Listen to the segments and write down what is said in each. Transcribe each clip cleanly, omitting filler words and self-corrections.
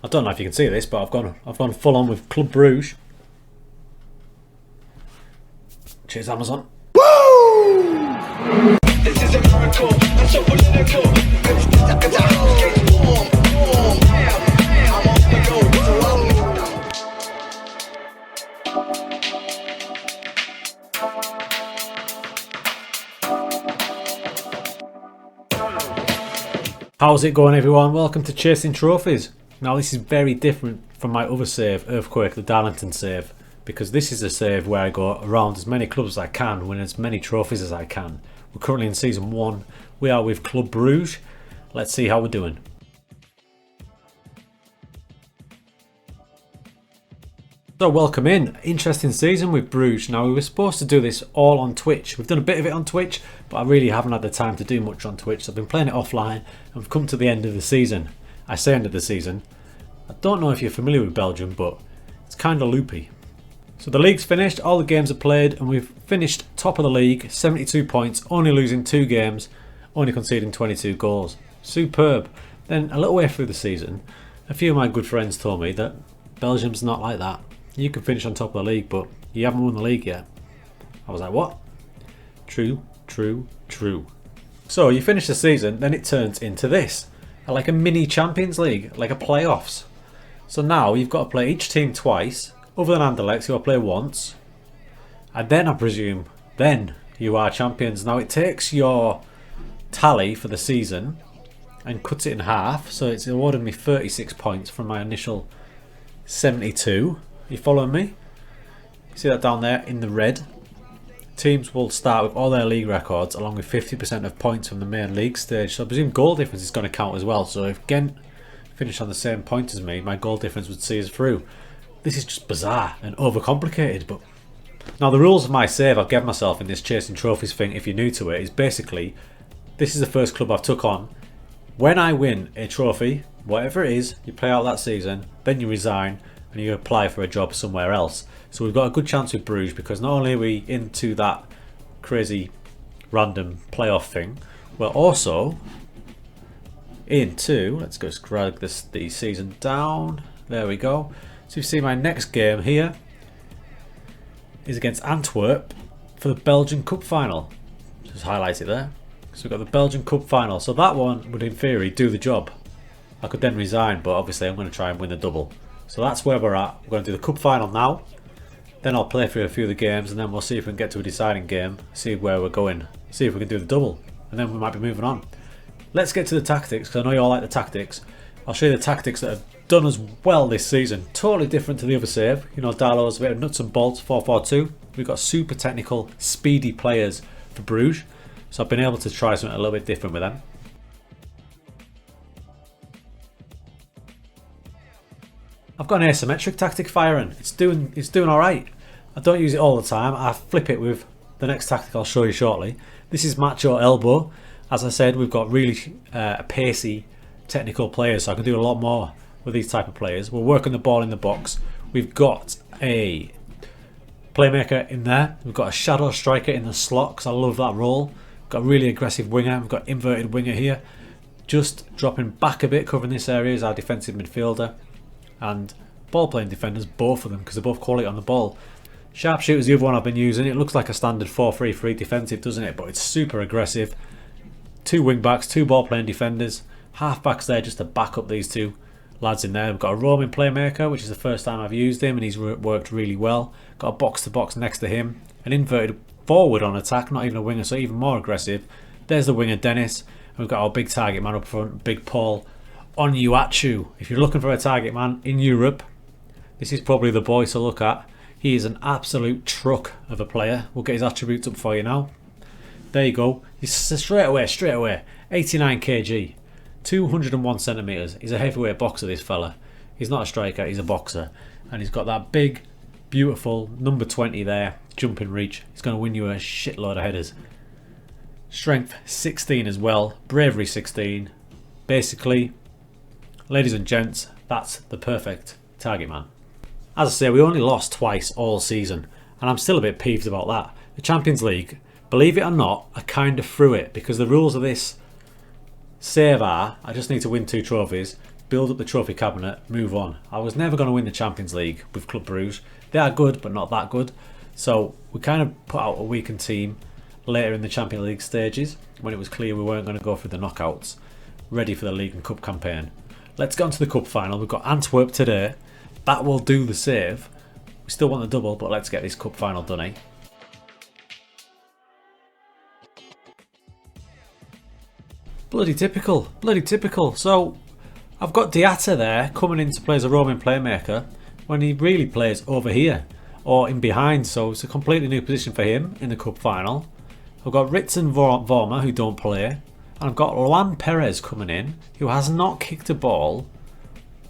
I don't know if you can see this, but I've gone full on with Club Bruges. Cheers, Amazon. Woo! This is a miracle. I'm so political. It's a hurricane storm. I'm off the go. How's it going, everyone? Welcome to Chasing Trophies. Now, this is very different from my other save, Earthquake, the Darlington save, because this is a save where I go around as many clubs as I can, win as many trophies as I can. We're currently in Season 1. We are with Club Bruges. Let's see how we're doing. So welcome in. Interesting season with Bruges. Now, we were supposed to do this all on Twitch. We've done a bit of it on Twitch, but I really haven't had the time to do much on Twitch. So I've been playing it offline and we've come to the end of the season. I say end of the season. I don't know if you're familiar with Belgium, but it's kind of loopy. So the league's finished, all the games are played, and we've finished top of the league, 72 points, only losing 2 games, only conceding 22 goals. Superb. Then a little way through the season, a few of my good friends told me that Belgium's not like that. You can finish on top of the league, but you haven't won the league yet. I was like, what? True, true, true. So you finish the season, then it turns into this. Like a mini Champions League, like a playoffs. So now you've got to play each team twice, other than Anderlecht, who I play once. And then I presume, then you are champions. Now it takes your tally for the season and cuts it in half. So it's awarded me 36 points from my initial 72. You following me? See that down there in the red? Teams will start with all their league records along with 50% of points from the main league stage. So I presume goal difference is going to count as well. So if Ghent finished on the same point as me, my goal difference would see us through. This is just bizarre and overcomplicated. But now the rules of my save I've given myself in this Chasing Trophies thing, if you're new to it, is basically this is the first club I've took on. When I win a trophy, whatever it is, you play out that season, then you resign and you apply for a job somewhere else. So we've got a good chance with Bruges because not only are we into that crazy random playoff thing, we're also into, let's go drag the season down, there we go. So you see my next game here is against Antwerp for the Belgian Cup final. Just highlight it there. So we've got the Belgian Cup final. So that one would in theory do the job. I could then resign, but obviously I'm going to try and win the double. So that's where we're at. We're going to do the cup final now. Then I'll play through a few of the games and then we'll see if we can get to a deciding game. See where we're going. See if we can do the double. And then we might be moving on. Let's get to the tactics because I know you all like the tactics. I'll show you the tactics that have done us well this season. Totally different to the other save. You know, Darlow's a bit of nuts and bolts, 4-4-2. We've got super technical, speedy players for Bruges. So I've been able to try something a little bit different with them. I've got an asymmetric tactic firing. It's doing alright. I don't use it all the time. I flip it with the next tactic I'll show you shortly. This is match your elbow. As I said, we've got really pacy technical players, so I can do a lot more with these type of players. We're working the ball in the box. We've got a playmaker in there. We've got a shadow striker in the slot because I love that role. We've got a really aggressive winger. We've got inverted winger here. Just dropping back a bit, covering this area is our defensive midfielder. And ball playing defenders, both of them, because they're both quality on the ball. Sharpshooter's the other one I've been using. It looks like a standard 4-3-3 defensive, doesn't it? But it's super aggressive. 2 wing backs, 2 ball playing defenders, half backs there just to back up these 2 lads in there. We've got a roaming playmaker, which is the first time I've used him, and he's worked really well. Got a box to box next to him, an inverted forward on attack, not even a winger, so even more aggressive. There's the winger Dennis, and we've got our big target man up front, Big Paul Onuachu. If you're looking for a target man in Europe, this is probably the boy to look at. He is an absolute truck of a player. We'll get his attributes up for you now. There you go. He's straight away. 89 kg, 201 centimeters. He's a heavyweight boxer, this fella. He's not a striker, he's a boxer. And he's got that big, beautiful number 20 there, jumping reach. He's going to win you a shitload of headers. Strength 16 as well, bravery 16. Basically, ladies and gents, that's the perfect target man. As I say, we only lost twice all season, and I'm still a bit peeved about that. The Champions League, believe it or not, I kind of threw it because the rules of this save are, I just need to win 2 trophies. build up the trophy cabinet, move on. I was never going to win the Champions League with Club Bruges. They are good, but not that good. So we kind of put out a weakened team later in the Champions League stages when it was clear we weren't going to go through the knockouts, ready for the League and Cup campaign. Let's get on to the Cup final. We've got Antwerp today. That will do the save. We still want the double, but let's get this Cup final done, eh? Bloody typical. Bloody typical. So, I've got Diatta there coming in to play as a roaming playmaker when he really plays over here or in behind. So, it's a completely new position for him in the Cup final. I've got Ritz and Vorma who don't play. And I've got Juan Perez coming in who has not kicked a ball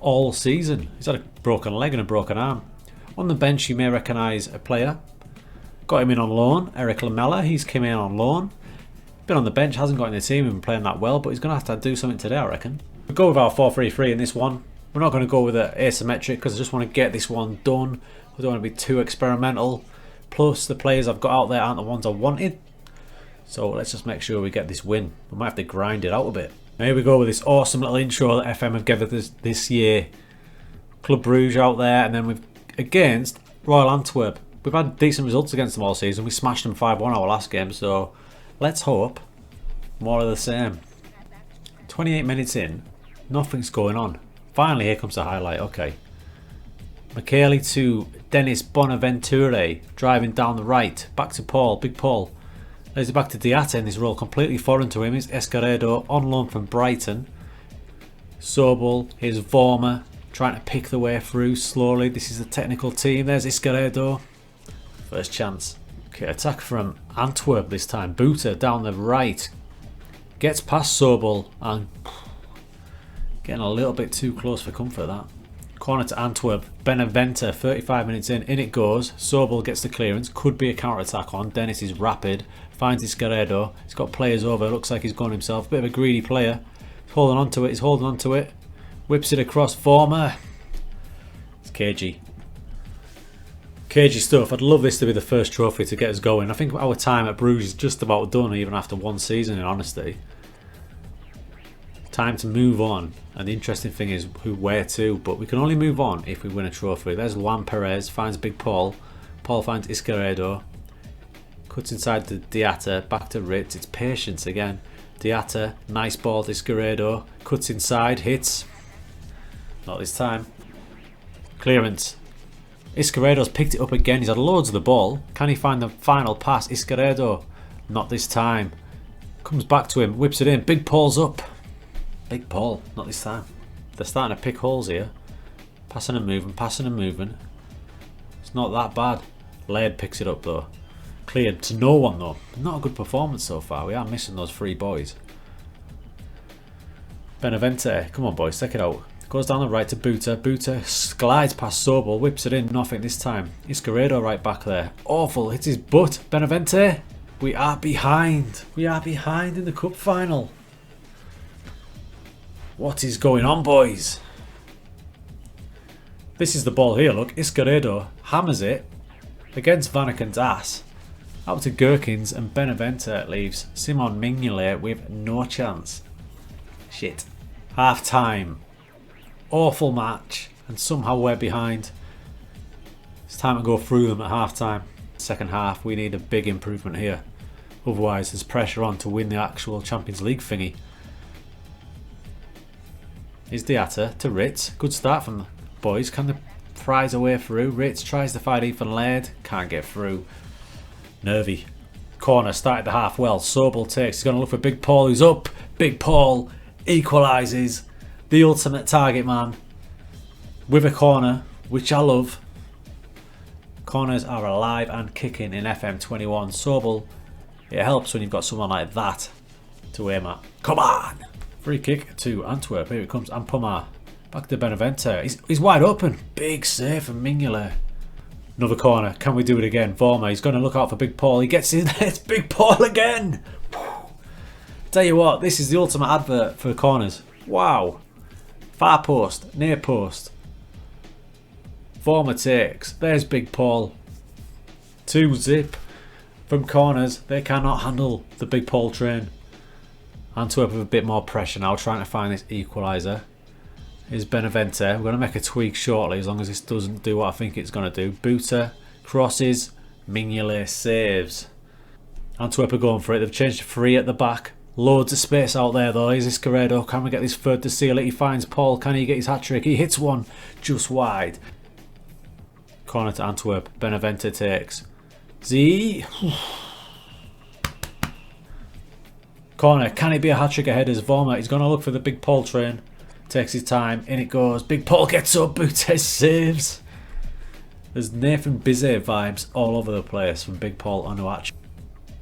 all season. He's had a broken leg and a broken arm. On the bench, you may recognise a player. Got him in on loan, Eric Lamela. He's come in on loan. Been on the bench, hasn't got in the team, been playing that well, but he's going to have to do something today, I reckon. We'll go with our 4-3-3 in this one. We're not going to go with it asymmetric because I just want to get this one done. I don't want to be too experimental. Plus, the players I've got out there aren't the ones I wanted. So let's just make sure we get this win. We might have to grind it out a bit. Here we go with this awesome little intro that FM have given us this year. Club Bruges out there, and then we've against Royal Antwerp. We've had decent results against them all season. We smashed them 5-1 our last game, so let's hope more of the same. 28 minutes in, nothing's going on. Finally, here comes the highlight. Okay. Michele to Dennis Bonaventure, driving down the right. Back to Paul, Big Paul. Lays it back to Diatta in this role, completely foreign to him. Is Escaredo on loan from Brighton. Sobel, here's Vorma, trying to pick the way through slowly. This is a technical team. There's Escaredo. First chance. Okay, attack from Antwerp this time. Buta down the right. Gets past Sobel and getting a little bit too close for comfort, that. Corner to Antwerp. Benevente, 35 minutes in. In it goes. Sobel gets the clearance. Could be a counter-attack on. Dennis is rapid. Finds Escaredo. He's got players over. Looks like he's gone himself. Bit of a greedy player. He's holding on to it. He's holding on to it. Whips it across. Vorma. It's cagey. Cagey stuff. I'd love this to be the first trophy to get us going. I think our time at Bruges is just about done, even after one season, in honesty. Time to move on. And the interesting thing is where to, but we can only move on if we win a trophy. There's Juan Perez, finds Big Paul. Paul finds Escaredo. Cuts inside to Diatta, back to Ritz. It's patience again. Diatta, nice ball to Escaredo. Cuts inside, hits. Not this time. Clearance. Escaredo's picked it up again. He's had loads of the ball. Can he find the final pass? Escaredo. Not this time. Comes back to him. Whips it in. Big Paul's up. Big Paul. Not this time. They're starting to pick holes here. Passing and moving. Passing and moving. It's not that bad. Laird picks it up though. Cleared to no one though. Not a good performance so far. We are missing those three boys. Benevente. Come on boys. Check it out. Goes down the right to Buta. Buta glides past Sobel. Whips it in. Nothing this time. Escaredo right back there. Awful. Hits his butt. Benevente. We are behind. We are behind in the cup final. What is going on, boys? This is the ball here, look. Escaredo hammers it against Vanaken's ass. Out to Gherkins, and Benevente leaves Simon Mignolet with no chance. Shit. Half time. Awful match, and somehow we're behind. It's time to go through them at half time. Second half, we need a big improvement here. Otherwise, there's pressure on to win the actual Champions League thingy. Is Diatta to Ritz. Good start from the boys. Can they prize a way through? Ritz tries to fight Ethan Laird. Can't get through. Nervy. Corner started the half well. Sobel takes. He's going to look for Big Paul, who's up. Big Paul equalises. The ultimate target man. With a corner, which I love. Corners are alive and kicking in FM21. Sobel. It helps when you've got someone like that to aim at. Come on! Free kick to Antwerp. Here it comes. Ampomar. Back to Benevente. He's wide open. Big save from Mignolet. Another corner. Can we do it again? Vorma. He's going to look out for Big Paul. He gets in there. It's Big Paul again. Tell you what, this is the ultimate advert for corners. Wow. Far post. Near post. Vorma takes. There's Big Paul. 2-zip. From corners. They cannot handle the Big Paul train. Antwerp with a bit more pressure now, trying to find this equaliser. is Benevente. We're going to make a tweak shortly as long as this doesn't do what I think it's going to do. Buta crosses, Mignolet saves. Antwerp are going for it. They've changed to 3 at the back. Loads of space out there though. Here's Iscaredo. Can we get this third to seal it? He finds Paul. Can he get his hat-trick? He hits one just wide. Corner to Antwerp. Benevente takes. Z. Corner. Can it be a hat-trick ahead as Vormer? He's going to look for the big Paul train. Takes his time. In it goes. Big Paul gets up. Butes saves. There's Nathan Bizet vibes all over the place from Big Paul Onuachu.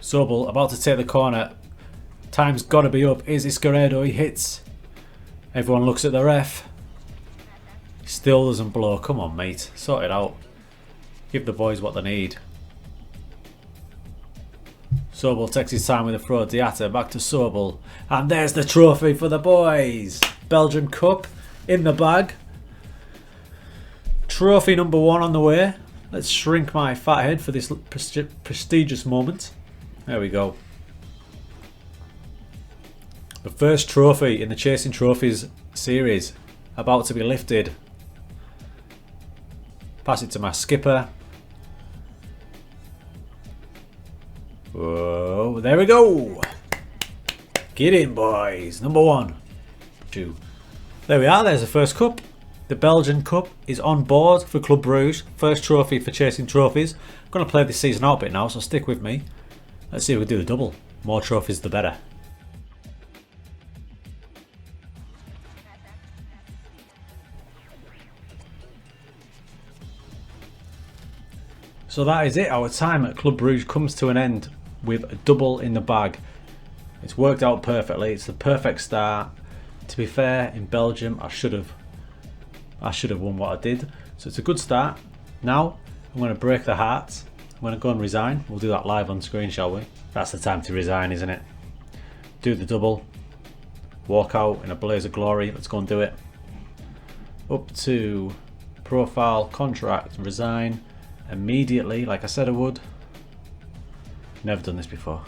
Sobel about to take the corner. Time's got to be up. Is Iscaredo? He hits. Everyone looks at the ref. He still doesn't blow. Come on, mate. Sort it out. Give the boys what they need. Sobel takes his time with the throw. Diatta back to Sobel. And there's the trophy for the boys. Belgian Cup in the bag. Trophy number 1 on the way. Let's shrink my fat head for this prestigious moment. There we go. The first trophy in the Chasing Trophies series about to be lifted. Pass it to my skipper. Whoa, there we go. Get in, boys. Number 1. 2. There we are. There's the first cup. The Belgian Cup is on board for Club Bruges. First trophy for Chasing Trophies. I'm going to play this season out a bit now, so stick with me. Let's see if we can do the double. More trophies, the better. So that is it. Our time at Club Bruges comes to an end with a double in the bag. It's worked out perfectly. It's the perfect start. To be fair, in Belgium, I should have won what I did. So it's a good start. Now I'm going to break the hearts. I'm going to go and resign. We'll do that live on screen, shall we? That's the time to resign, isn't it? Do the double. Walk out in a blaze of glory. Let's go and do it. Up to profile, contract, resign. Immediately, like I said I would. Never done this before.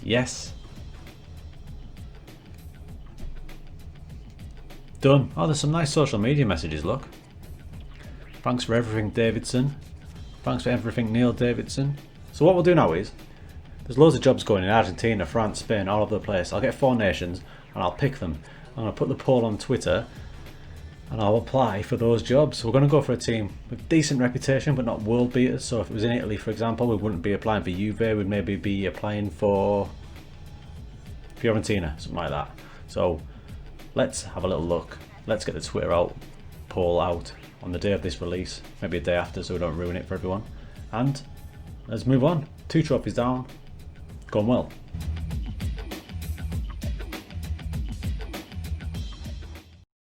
Yes. Done. Oh, there's some nice social media messages, look. Thanks for everything, Davidson. Thanks for everything, Neil Davidson. So what we'll do now is, there's loads of jobs going in Argentina, France, Spain, all over the place. I'll get 4 nations and I'll pick them. I'm going to put the poll on Twitter and I'll apply for those jobs. So we're going to go for a team with decent reputation but not world beaters. So if it was in Italy, for example, we wouldn't be applying for Juve, we'd maybe be applying for Fiorentina, something like that. So let's have a little look. Let's get the Twitter poll out on the day of this release, maybe a day after so we don't ruin it for everyone. And let's move on. 2 trophies down, going well.